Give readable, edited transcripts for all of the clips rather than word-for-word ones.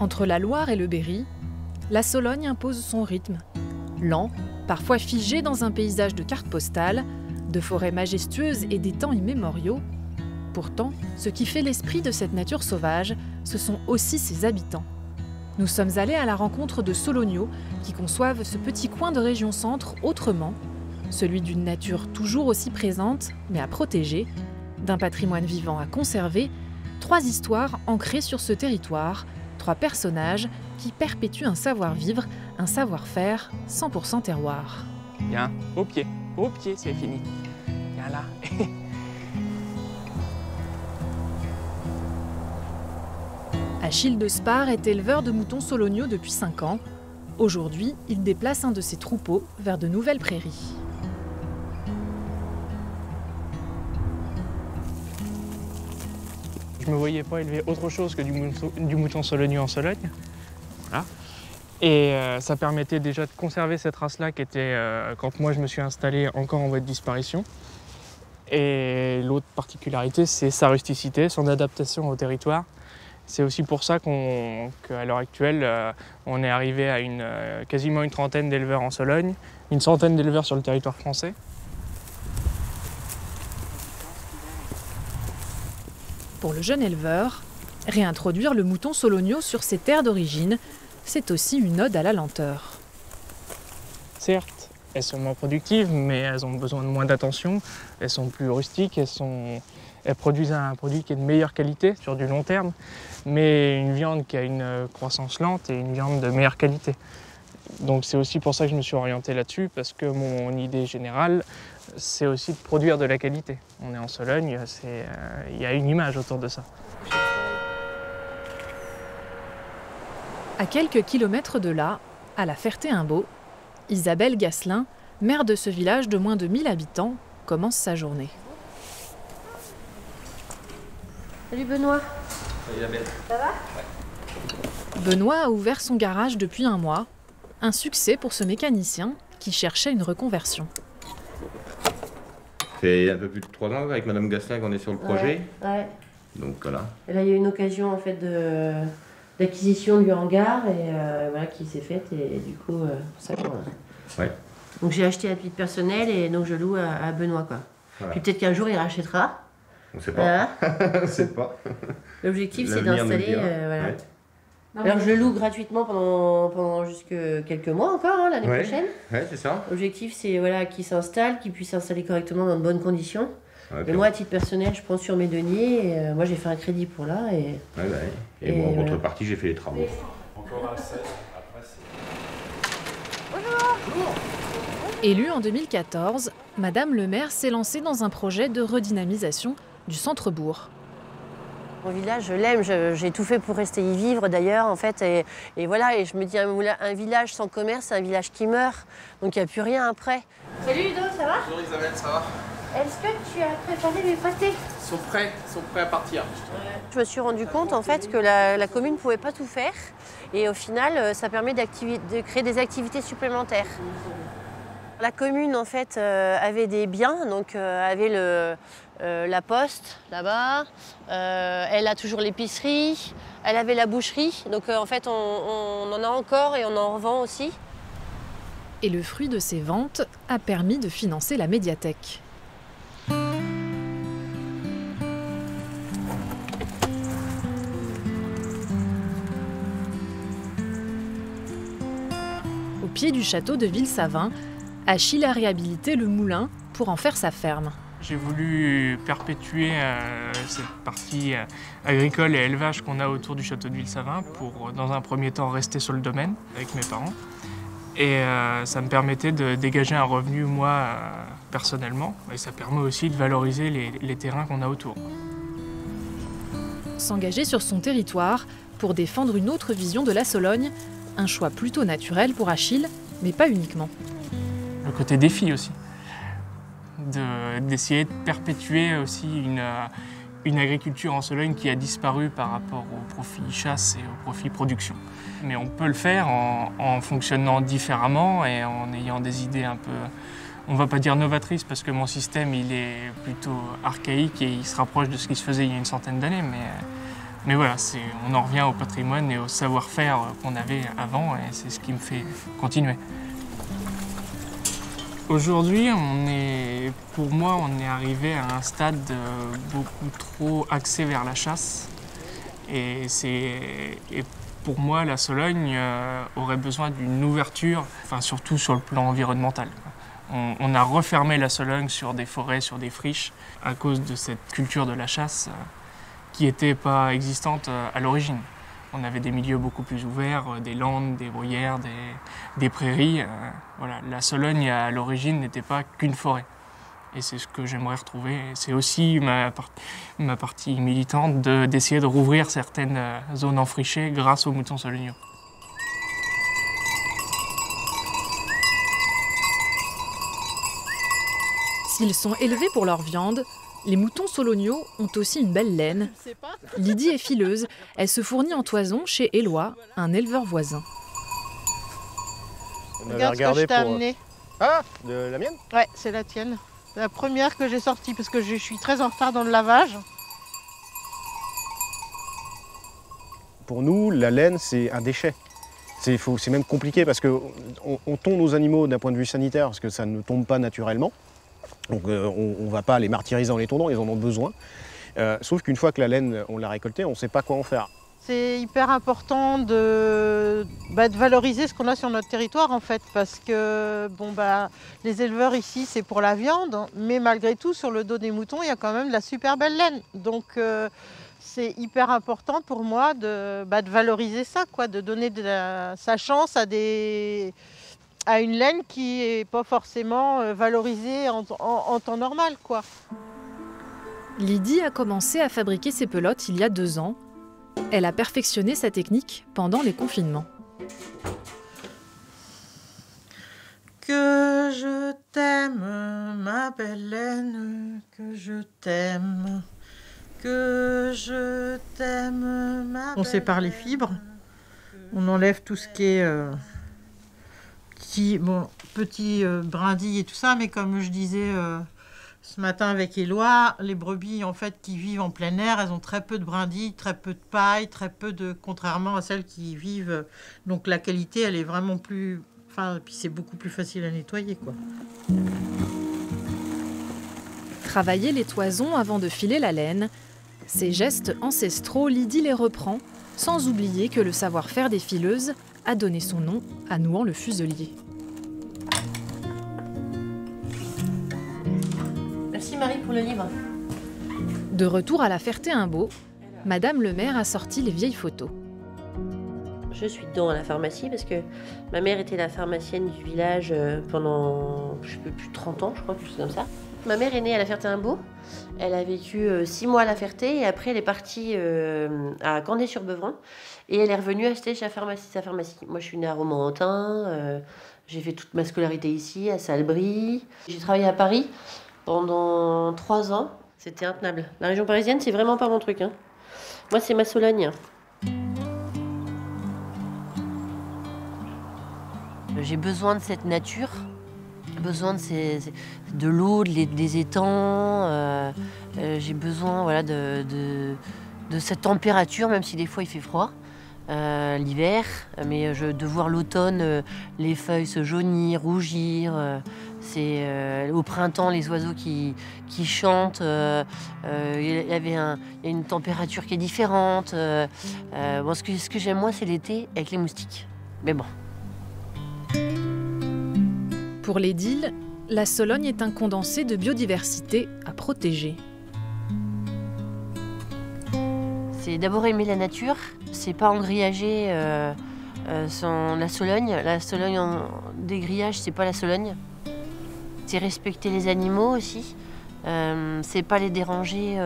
Entre la Loire et le Berry, la Sologne impose son rythme. Lent, parfois figé dans un paysage de cartes postales, de forêts majestueuses et des temps immémoriaux. Pourtant, ce qui fait l'esprit de cette nature sauvage, ce sont aussi ses habitants. Nous sommes allés à la rencontre de Solognots qui conçoivent ce petit coin de région centre autrement, celui d'une nature toujours aussi présente, mais à protéger, d'un patrimoine vivant à conserver, 3 histoires ancrées sur ce territoire, 3 personnages qui perpétuent un savoir-vivre, un savoir-faire 100% terroir. Viens, au pied, c'est fini. Viens là. Achille de Spar est éleveur de moutons Solognots depuis 5 ans. Aujourd'hui, il déplace un de ses troupeaux vers de nouvelles prairies. Je ne me voyais pas élever autre chose que du mouton Sologno en Sologne. Voilà. Et ça permettait déjà de conserver cette race-là qui était, quand moi je me suis installé, encore en voie de disparition. Et l'autre particularité, c'est sa rusticité, son adaptation au territoire. C'est aussi pour ça qu'à l'heure actuelle, on est arrivé à quasiment une trentaine d'éleveurs en Sologne, une centaine d'éleveurs sur le territoire français. Pour le jeune éleveur, réintroduire le mouton Sologno sur ses terres d'origine, c'est aussi une ode à la lenteur. Certes, elles sont moins productives, mais elles ont besoin de moins d'attention, elles sont plus rustiques, elles produisent un produit qui est de meilleure qualité sur du long terme, mais une viande qui a une croissance lente et une viande de meilleure qualité. Donc c'est aussi pour ça que je me suis orienté là-dessus, parce que mon idée générale, c'est aussi de produire de la qualité. On est en Sologne, il y a une image autour de ça. À quelques kilomètres de là, à la Ferté-Imbaud, Isabelle Gasselin, maire de ce village de moins de 1000 habitants, commence sa journée. Salut Benoît. Salut Isabelle. Ça va? Ouais. Benoît a ouvert son garage depuis 1 mois. Un succès pour ce mécanicien qui cherchait une reconversion. Ça fait un peu plus de 3 ans avec Madame Gasselin qu'on est sur le projet. Ouais. Donc voilà. Et là, il y a eu une occasion en fait d'acquisition du hangar et voilà qui s'est faite et du coup ça quoi. Ouais. Donc j'ai acheté à titre personnel et donc je loue à Benoît quoi. Voilà. Puis peut-être qu'un jour il rachètera. On sait pas. Voilà. On sait pas. L'objectif c'est L'avenir nous le d'installer dira. voilà. Ouais. Alors je le loue gratuitement pendant jusque quelques mois encore hein, l'année prochaine. Ouais, c'est ça. L'objectif c'est voilà qu'il s'installe, qu'il puisse s'installer correctement dans de bonnes conditions. Ouais, Et moi à titre personnel je prends sur mes deniers et moi j'ai fait un crédit pour là et. Ouais, bah, et bon, en contrepartie j'ai fait les travaux. Encore un 16, après c'est... Élue en 2014, Madame le maire s'est lancée dans un projet de redynamisation du centre-bourg. Mon village, je l'aime, j'ai tout fait pour rester y vivre d'ailleurs en fait et voilà, et je me dis un village sans commerce, c'est un village qui meurt, donc il n'y a plus rien après. Salut Ludo, ça va? Bonjour Isabelle, ça va? Est-ce que tu as préparé mes pâtés? Ils sont prêts à partir. Je me suis rendu compte en fait que la commune ne pouvait pas tout faire et au final ça permet de créer des activités supplémentaires. La commune en fait avait des biens, donc avait la poste là-bas, elle a toujours l'épicerie, elle avait la boucherie, donc en fait on en a encore et on en revend aussi. Et le fruit de ces ventes a permis de financer la médiathèque. Au pied du château de Ville-Savin, Achille a réhabilité le moulin pour en faire sa ferme. J'ai voulu perpétuer cette partie agricole et élevage qu'on a autour du château de Ville-Savin pour, dans un premier temps, rester sur le domaine avec mes parents. Et ça me permettait de dégager un revenu, moi, personnellement. Et ça permet aussi de valoriser les terrains qu'on a autour. S'engager sur son territoire pour défendre une autre vision de la Sologne, un choix plutôt naturel pour Achille, mais pas uniquement. Le côté défi aussi. D'essayer de perpétuer aussi une agriculture en Sologne qui a disparu par rapport au profit chasse et au profit production. Mais on peut le faire en fonctionnant différemment et en ayant des idées un peu, on ne va pas dire novatrices parce que mon système il est plutôt archaïque et il se rapproche de ce qui se faisait il y a une centaine d'années, mais Mais voilà, on en revient au patrimoine et au savoir-faire qu'on avait avant, et c'est ce qui me fait continuer. Aujourd'hui, pour moi, on est arrivé à un stade beaucoup trop axé vers la chasse. Et pour moi, la Sologne aurait besoin d'une ouverture, enfin, surtout sur le plan environnemental. On a refermé la Sologne sur des forêts, sur des friches, à cause de cette culture de la chasse qui n'était pas existante à l'origine. On avait des milieux beaucoup plus ouverts, des landes, des bruyères, des prairies. Voilà. La Sologne, à l'origine, n'était pas qu'une forêt. Et c'est ce que j'aimerais retrouver. C'est aussi ma partie militante d'essayer de rouvrir certaines zones enfrichées grâce aux moutons soloniaux. S'ils sont élevés pour leur viande, les moutons soloniaux ont aussi une belle laine. Lydie est fileuse. Elle se fournit en toison chez Éloi, un éleveur voisin. Regarde ce que je t'ai amené. Ah, de la mienne? Ouais, c'est la tienne. C'est la première que j'ai sortie parce que je suis très en retard dans le lavage. Pour nous, la laine, c'est un déchet. C'est même compliqué parce qu'on tond nos animaux d'un point de vue sanitaire parce que ça ne tombe pas naturellement. Donc on ne va pas les martyriser en les tondant, ils en ont besoin. Sauf qu'une fois que la laine, on l'a récoltée, on ne sait pas quoi en faire. C'est hyper important de valoriser ce qu'on a sur notre territoire en fait, parce que les éleveurs ici c'est pour la viande, mais malgré tout sur le dos des moutons il y a quand même de la super belle laine. Donc c'est hyper important pour moi de valoriser ça, quoi, de donner sa chance à une laine qui n'est pas forcément valorisée en temps normal, quoi. Lydie a commencé à fabriquer ses pelotes il y a 2 ans. Elle a perfectionné sa technique pendant les confinements. Que je t'aime, ma belle laine, que je t'aime, que je t'aime, ma belle. On sépare les fibres, on enlève tout ce qui est petit brindilles et tout ça, mais comme je disais ce matin avec Éloi, les brebis en fait qui vivent en plein air, elles ont très peu de brindilles, très peu de paille, contrairement à celles qui vivent. Donc la qualité, elle est vraiment plus, puis c'est beaucoup plus facile à nettoyer, quoi. Travailler les toisons avant de filer la laine, ces gestes ancestraux, Lydie les reprend, sans oublier que le savoir-faire des fileuses a donné son nom à Nouant le Fuselier. Merci Marie pour le livre. De retour à la Ferté-Imbaud, Madame le maire a sorti les vieilles photos. Je suis dedans à la pharmacie parce que ma mère était la pharmacienne du village pendant, je sais plus, 30 ans, je crois, quelque chose comme ça. Ma mère est née à la Ferté-Imbaud. Elle a vécu 6 mois à la Ferté et après elle est partie à Candé-sur-Beuvron et elle est revenue acheter sa pharmacie. Moi je suis née à Romorantin, j'ai fait toute ma scolarité ici, à Salbris. J'ai travaillé à Paris pendant 3 ans. C'était intenable. La région parisienne, c'est vraiment pas mon truc, hein. Moi, c'est ma Sologne. J'ai besoin de cette nature, besoin de l'eau, des étangs. J'ai besoin, voilà, de cette température, même si des fois il fait froid. L'hiver, mais de voir l'automne, les feuilles se jaunir, rougir. C'est au printemps les oiseaux qui chantent. Il y a une température qui est différente. Ce que j'aime moi, c'est l'été avec les moustiques. Mais bon. Pour l'édile, la Sologne est un condensé de biodiversité à protéger. C'est d'abord aimer la nature, c'est pas engrillager la Sologne. La Sologne des grillages, c'est pas la Sologne. C'est respecter les animaux aussi. C'est pas les déranger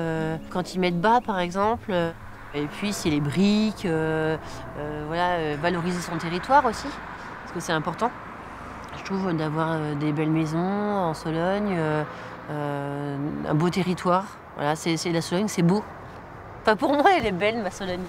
quand ils mettent bas, par exemple. Et puis c'est les briques, valoriser son territoire aussi, parce que c'est important. Je trouve d'avoir des belles maisons en Sologne, un beau territoire. Voilà, c'est la Sologne, c'est beau. Enfin, pour moi, elle est belle, ma Sologne.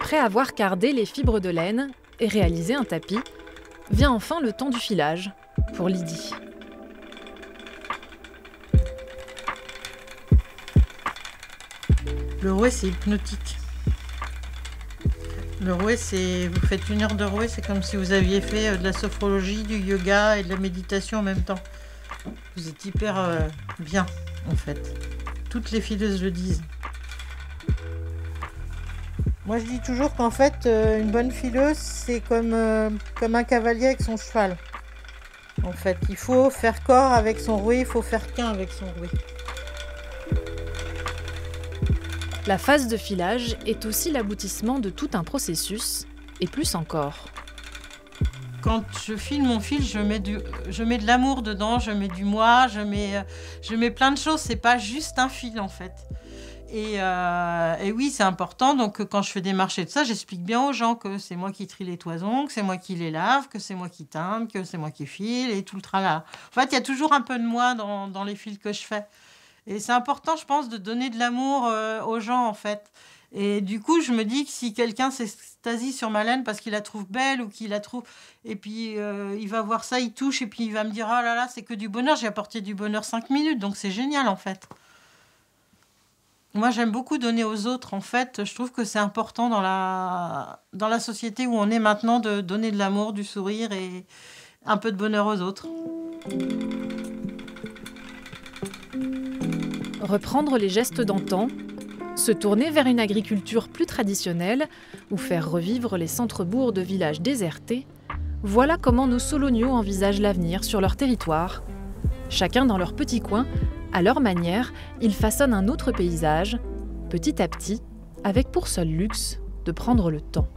Après avoir cardé les fibres de laine et réalisé un tapis, vient enfin le temps du filage, pour Lydie. Le rouet, c'est hypnotique. Le rouet, c'est... Vous faites 1 heure de rouet, c'est comme si vous aviez fait de la sophrologie, du yoga et de la méditation en même temps. Vous êtes hyper bien, en fait. Toutes les fileuses le disent. Moi, je dis toujours qu'en fait, une bonne fileuse, c'est comme un cavalier avec son cheval. En fait, il faut faire corps avec son rouet, il faut faire qu'un avec son rouet. La phase de filage est aussi l'aboutissement de tout un processus, et plus encore. Quand je file mon fil, je mets de l'amour dedans, je mets du moi, je mets plein de choses. C'est pas juste un fil en fait. Et oui, c'est important. Donc quand je fais des marchés de ça, j'explique bien aux gens que c'est moi qui trie les toisons, que c'est moi qui les lave, que c'est moi qui teinte, que c'est moi qui file et tout le tralala. En fait, il y a toujours un peu de moi dans les fils que je fais. Et c'est important, je pense, de donner de l'amour aux gens, en fait. Et du coup, je me dis que si quelqu'un s'extasie sur ma laine parce qu'il la trouve belle ou qu'il la trouve... Et puis, il va voir ça, il touche et puis il va me dire « Oh là là, c'est que du bonheur, j'ai apporté du bonheur 5 minutes. » Donc, c'est génial, en fait. Moi, j'aime beaucoup donner aux autres, en fait. Je trouve que c'est important dans la société où on est maintenant de donner de l'amour, du sourire et un peu de bonheur aux autres. Reprendre les gestes d'antan, se tourner vers une agriculture plus traditionnelle ou faire revivre les centres-bourgs de villages désertés, voilà comment nos Solognots envisagent l'avenir sur leur territoire. Chacun dans leur petit coin, à leur manière, ils façonnent un autre paysage, petit à petit, avec pour seul luxe de prendre le temps.